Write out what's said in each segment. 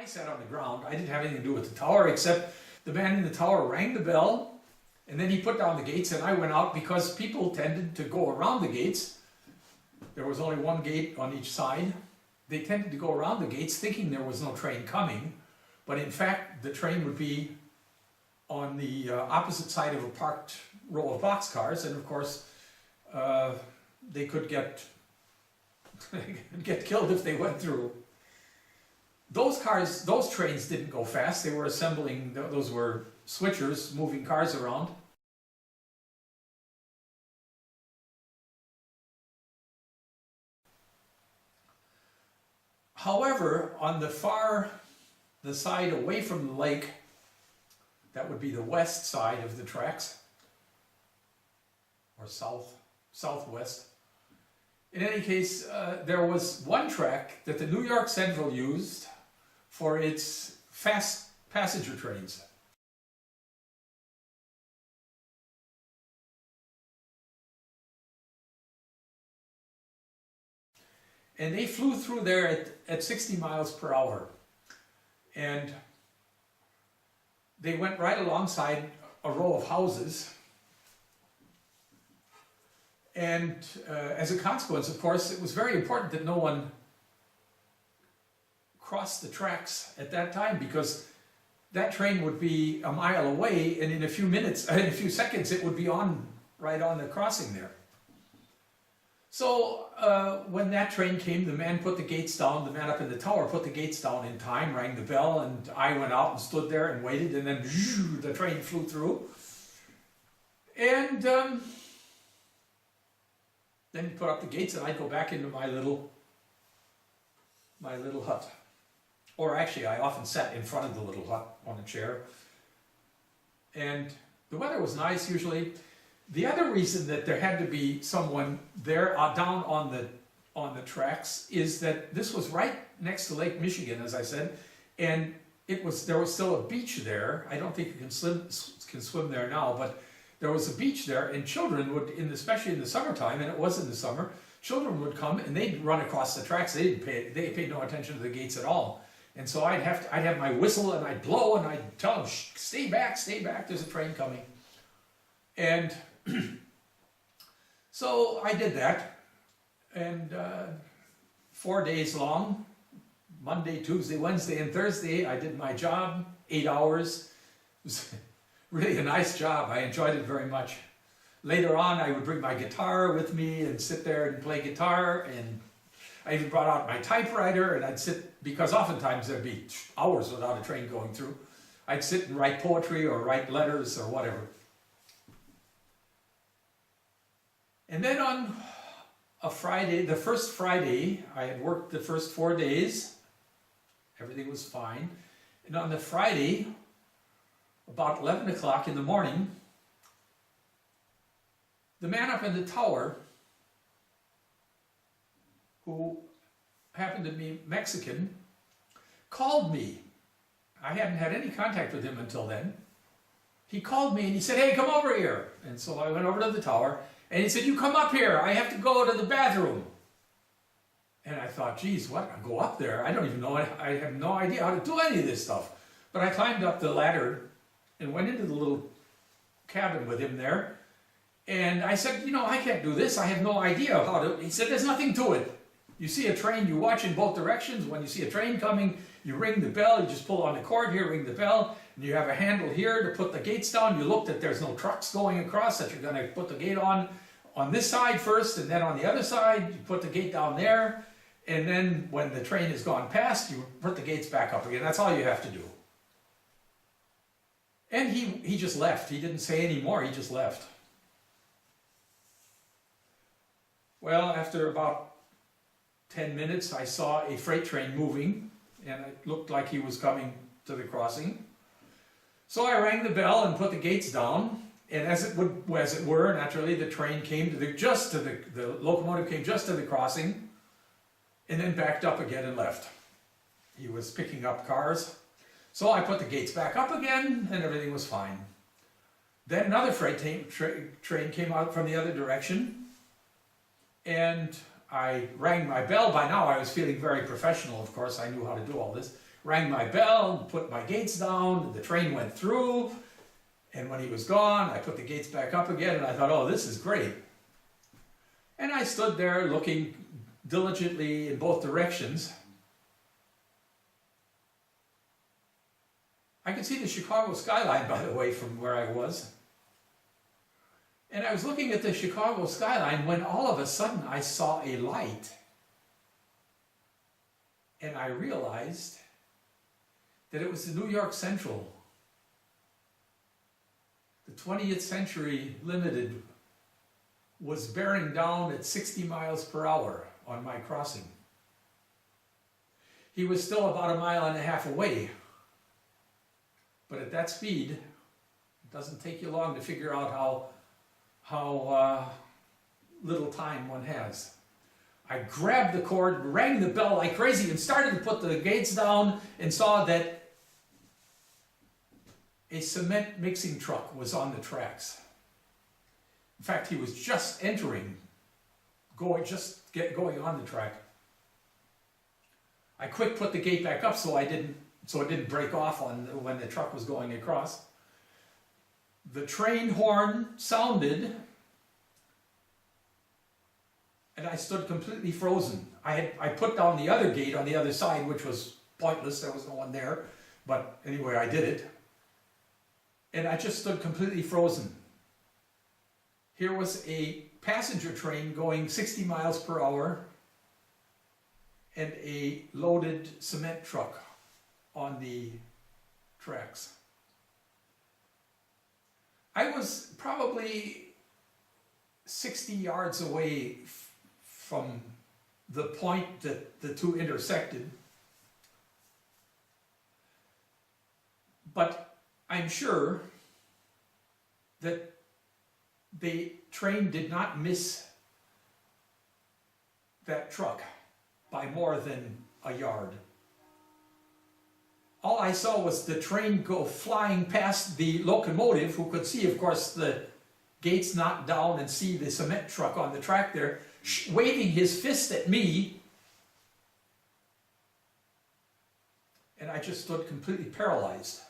I sat on the ground. I didn't have anything to do with the tower, except the man in the tower rang the bell, and then he put down the gates, and I went out because people tended to go around the gates. There was only one gate on each side. They tended to go around the gates thinking there was no train coming, but in fact the train would be on the opposite side of a parked row of boxcars, and of course they could get killed if they went through. Those trains didn't go fast. They were assembling, those were switchers moving cars around. However, on the side away from the lake, that would be the west side of the tracks, or southwest. In any case, there was one track that the New York Central used for its fast passenger trains. And they flew through there at 60 miles per hour. And they went right alongside a row of houses. And as a consequence, of course, it was very important that no one crossed the tracks at that time, because that train would be a mile away, and in a few seconds, it would be right on the crossing there. So when that train came, the man put the gates down. The man up in the tower put the gates down in time, rang the bell, and I went out and stood there and waited, and then the train flew through. And then he put up the gates, and I'd go back into my little hut. Or actually, I often sat in front of the little hut on a chair. And the weather was nice usually. The other reason that there had to be someone there down on the tracks is that this was right next to Lake Michigan, as I said, and there was still a beach there. I don't think you can swim there now, but there was a beach there, and children would, especially in the summertime, and it was in the summer, children would come and they'd run across the tracks. They paid no attention to the gates at all. And so I'd have my whistle, and I'd blow, and I'd tell them, shh, stay back, there's a train coming. And so I did that, and 4 days long, Monday, Tuesday, Wednesday, and Thursday, I did my job, 8 hours. It was really a nice job. I enjoyed it very much. Later on, I would bring my guitar with me and sit there and play guitar, and I even brought out my typewriter, and I'd sit, because oftentimes there'd be hours without a train going through. I'd sit and write poetry or write letters or whatever. And then on a Friday, the first Friday, I had worked the first 4 days. Everything was fine. And on the Friday, about 11 o'clock in the morning, the man up in the tower, who happened to be Mexican, called me. I hadn't had any contact with him until then. He called me and he said, "Hey, come over here." And so I went over to the tower, and he said, "You come up here, I have to go to the bathroom." And I thought, geez, what? I go up there? I don't even know, I have no idea how to do any of this stuff. But I climbed up the ladder and went into the little cabin with him there. And I said, I can't do this. I have no idea how to. He said, "There's nothing to it. You see a train, you watch in both directions. When you see a train coming, you ring the bell. You just pull on the cord here, ring the bell. And you have a handle here to put the gates down. You look that there's no trucks going across, that you're going to put the gate on this side first, and then on the other side, you put the gate down there. And then when the train has gone past, you put the gates back up again. That's all you have to do." And he just left. He didn't say any more. He just left. Well, after about 10 minutes, I saw a freight train moving, and it looked like he was coming to the crossing. So I rang the bell and put the gates down, and as it were, naturally, the train came the locomotive came just to the crossing, and then backed up again and left. He was picking up cars. So I put the gates back up again, and everything was fine. Then another freight train came out from the other direction, and I rang my bell. By now I was feeling very professional, of course. I knew how to do all this. rang my bell, put my gates down, the train went through, and when he was gone, I put the gates back up again, and I thought, oh, this is great. And I stood there looking diligently in both directions. I could see the Chicago skyline, by the way, from where I was. And I was looking at the Chicago skyline when all of a sudden I saw a light. And I realized that it was the New York Central. The 20th Century Limited was bearing down at 60 miles per hour on my crossing. He was still about 1.5 miles away. But at that speed, it doesn't take you long to figure out how little time one has. I grabbed the cord, rang the bell like crazy, and started to put the gates down, and saw that a cement mixing truck was on the tracks. In fact, he was just entering, going on the track. I quick put the gate back up so it didn't break off when the truck was going across. The train horn sounded, and I stood completely frozen. I put down the other gate on the other side, which was pointless. There was no one there. But anyway, I did it. And I just stood completely frozen. Here was a passenger train going 60 miles per hour and a loaded cement truck on the tracks. I was probably 60 yards away from the point that the two intersected, but I'm sure that the train did not miss that truck by more than a yard. All I saw was the train go flying past the locomotive, who could see, of course, the gates knocked down and see the cement truck on the track there, waving his fist at me. And I just stood completely paralyzed.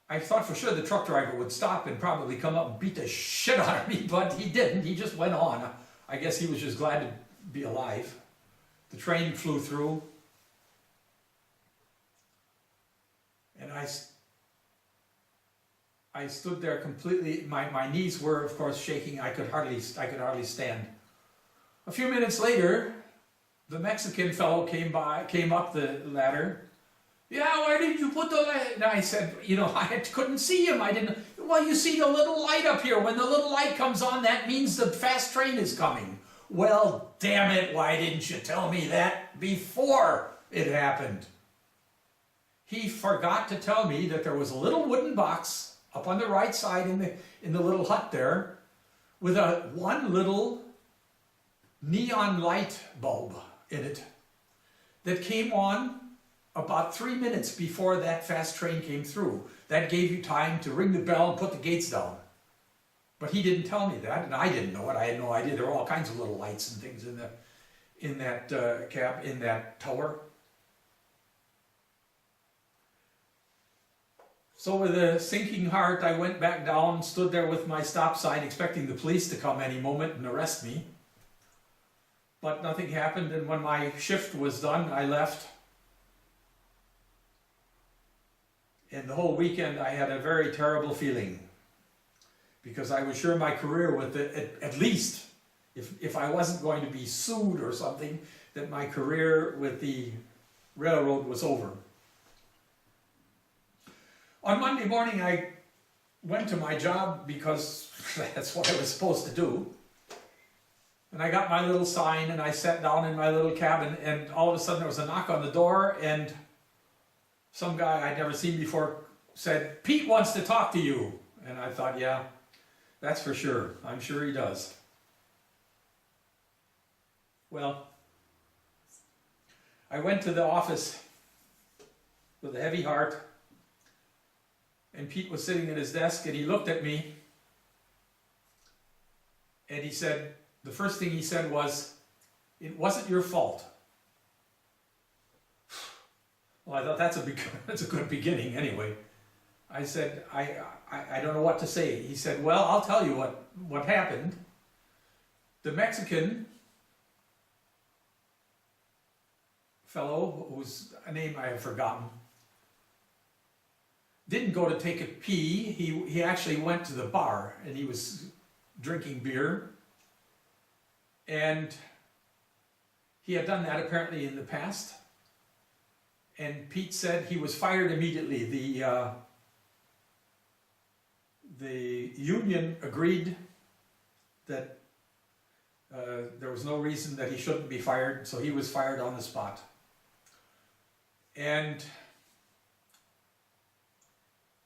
I thought for sure the truck driver would stop and probably come up and beat the shit out of me, but he didn't. He just went on. I guess he was just glad to be alive. The train flew through. And I stood there completely, my knees were of course shaking, I could hardly stand. A few minutes later, the Mexican fellow came up the ladder. Yeah, why didn't you put the light? And I said, I couldn't see him, I didn't. Well, you see the little light up here. When the little light comes on, that means the fast train is coming. Well, damn it, why didn't you tell me that before it happened? He forgot to tell me that there was a little wooden box up on the right side in the little hut there with one little neon light bulb in it that came on about 3 minutes before that fast train came through. That gave you time to ring the bell and put the gates down. But he didn't tell me that, and I didn't know it. I had no idea. There were all kinds of little lights and things in that tower. So with a sinking heart, I went back down, stood there with my stop sign, expecting the police to come any moment and arrest me. But nothing happened, and when my shift was done, I left. And the whole weekend, I had a very terrible feeling, because I was sure my career at least, if I wasn't going to be sued or something, that my career with the railroad was over. On Monday morning, I went to my job because that's what I was supposed to do. And I got my little sign and I sat down in my little cabin, and all of a sudden there was a knock on the door, and some guy I'd never seen before said, "Pete wants to talk to you." And I thought, yeah, that's for sure. I'm sure he does. Well, I went to the office with a heavy heart. And Pete was sitting at his desk, and he looked at me, and he said, the first thing he said was, "It wasn't your fault." Well, I thought that's a good beginning anyway. I said, I don't know what to say. He said, well, I'll tell you what happened. The Mexican fellow, whose name I have forgotten, didn't go to take a pee. He actually went to the bar and he was drinking beer. And he had done that apparently in the past. And Pete said he was fired immediately. The union agreed that there was no reason that he shouldn't be fired, so he was fired on the spot. And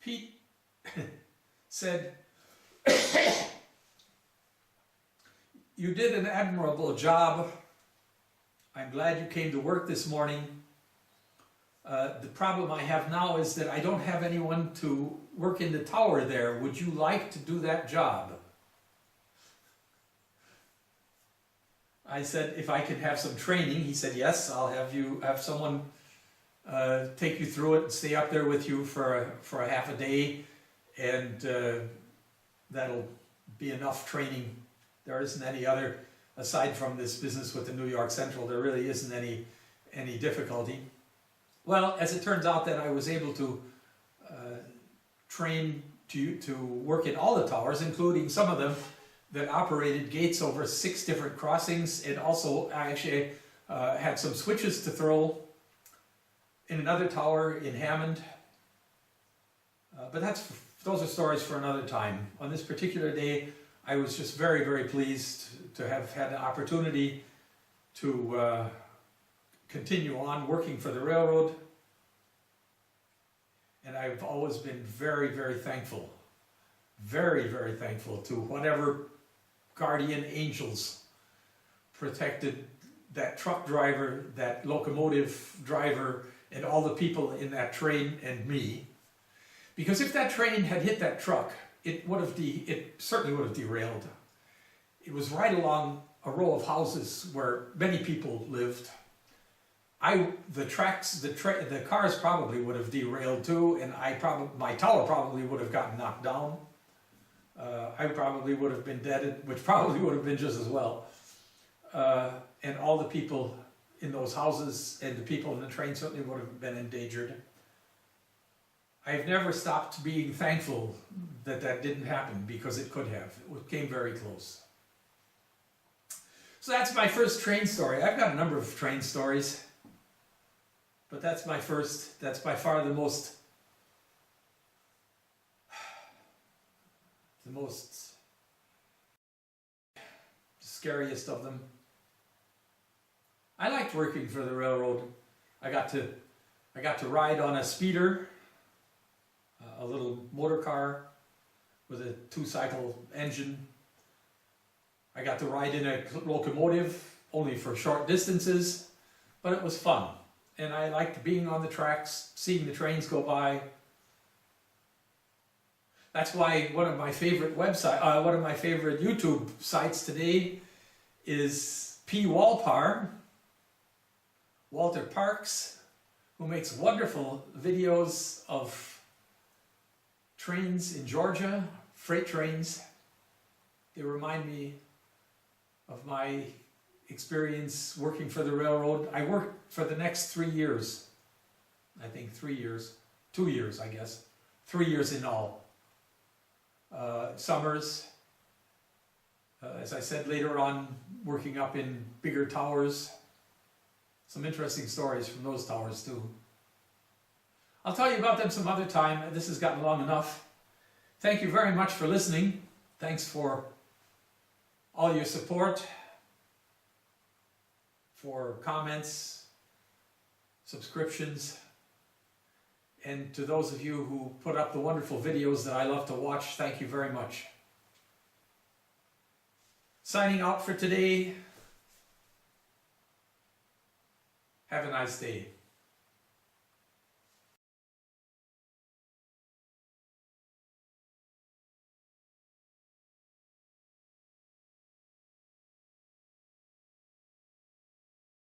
Pete said, you did an admirable job. I'm glad you came to work this morning. The problem I have now is that I don't have anyone to work in the tower there. Would you like to do that job? I said, if I could have some training. He said, yes, I'll have someone take you through it and stay up there with you for a half a day, and that'll be enough training. There isn't any other, aside from this business with the New York Central, there really isn't any difficulty. Well, as it turns out, then I was able to train to work in all the towers, including some of them that operated gates over 6 different crossings, and also I actually had some switches to throw in another tower in Hammond. But those are stories for another time. On this particular day, I was just very, very pleased to have had the opportunity to continue on working for the railroad. And I've always been very, very thankful, very, very thankful to whatever guardian angels protected that truck driver, that locomotive driver, and all the people in that train and me. Because if that train had hit that truck, it certainly would have derailed. It was right along a row of houses where many people lived. The cars probably would have derailed too, and my tower probably would have gotten knocked down. I probably would have been dead, which probably would have been just as well. And all the people in those houses and the people in the train certainly would have been endangered. I've never stopped being thankful that that didn't happen, because it could have. It came very close. So that's my first train story. I've got a number of train stories, but that's my first. That's by far the most scariest of them. I liked working for the railroad. I got to ride on a speeder, a little motor car with a 2-cycle engine. I got to ride in a locomotive, only for short distances, but it was fun. And I liked being on the tracks, seeing the trains go by. That's why one of my favorite YouTube sites today is P. Walpar, Walter Parks, who makes wonderful videos of trains in Georgia, freight trains. They remind me of my experience working for the railroad. I worked for the next 3 years. I think 3 years. 2 years, I guess. 3 years in all. Summers. As I said later on, working up in bigger towers. Some interesting stories from those towers too. I'll tell you about them some other time. This has gotten long enough. Thank you very much for listening. Thanks for all your support, for comments, subscriptions, and to those of you who put up the wonderful videos that I love to watch, thank you very much. Signing out for today. Have a nice day.